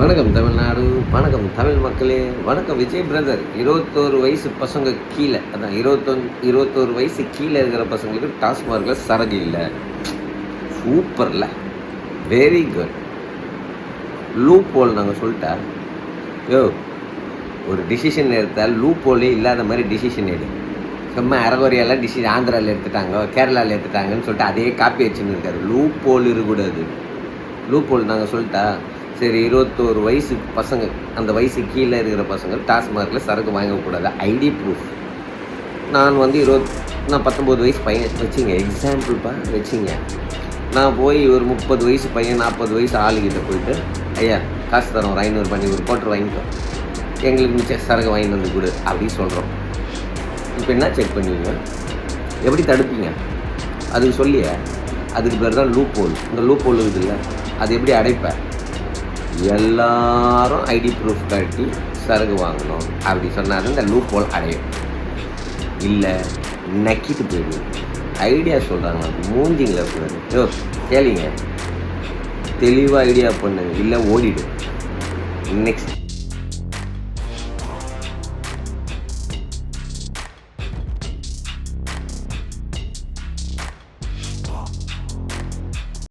வணக்கம் தமிழ்நாடு, வணக்கம் தமிழ் மக்களே, வணக்கம் விஜய் பிரதர். 21 வயசு பசங்க கீழே, அதான் 21 வயசு கீழே இருக்கிற பசங்களுக்கு டாஸ்மார்க்கில் சரகு இல்லை. சூப்பர்ல, வெரி குட். லூப் ஹோல் நாங்கள் சொல்லிட்டா, யோ ஒரு டிசிஷன் எடுத்தால் லூப் ஹோலே இல்லாத மாதிரி டிசிஷன் எடு. சும்மா அறகுறையெல்லாம் டிசிஷன் ஆந்திராவில் எடுத்துட்டாங்க, கேரளாவில் எடுத்துட்டாங்கன்னு சொல்லிட்டு அதே காப்பி வச்சுன்னு இருக்காரு. லூப் ஹோல் இருக்கக்கூடாது. லூப் ஹோல் நாங்கள் சொல்லிட்டா, சரி 21 வயசு பசங்க, அந்த வயசு கீழே இருக்கிற பசங்க டாஸ்மார்க்கில் சரக்கு வாங்கக்கூடாது. ID proof. நான் 19 வயசு பையன் வச்சுங்க, எக்ஸாம்பிள்ப்பா வச்சுங்க. நான் போய் ஒரு 30 வயசு பையன், 40 வயசு ஆளுகிட்ட போயிட்டு, ஐயா காசு தரோம், ஒரு 500 பண்ணி ஒரு கோட்டர் வாங்கிட்டோம், எங்களுக்கு மிச்சம் சரக்கு வாங்கிட்டு வந்து கொடு அப்படின்னு சொல்கிறோம். இப்போ என்ன செக் பண்ணுவீங்க? எப்படி தடுப்பீங்க? அதுக்கு சொல்லிய, அதுக்கு பேர் தான் லூப் ஹோல். இந்த லூப் ஹோல் இருக்குதுல்ல, அது எப்படி அடைப்பேன்? எல்லாரும் ஐடி ப்ரூஃப் காட்டி சரகு வாங்கணும் அப்படி சொன்னாலும் இந்த லூப் ஹோல் அடையும். இல்லை நக்கிட்டு போயிடுது. ஐடியா சொல்கிறாங்க, மூஞ்சிங்களா போயிடு. யோ கேளுங்க, தெளிவாக ஐடியா பண்ணுங்க, இல்லை ஓடிடு. நெக்ஸ்ட்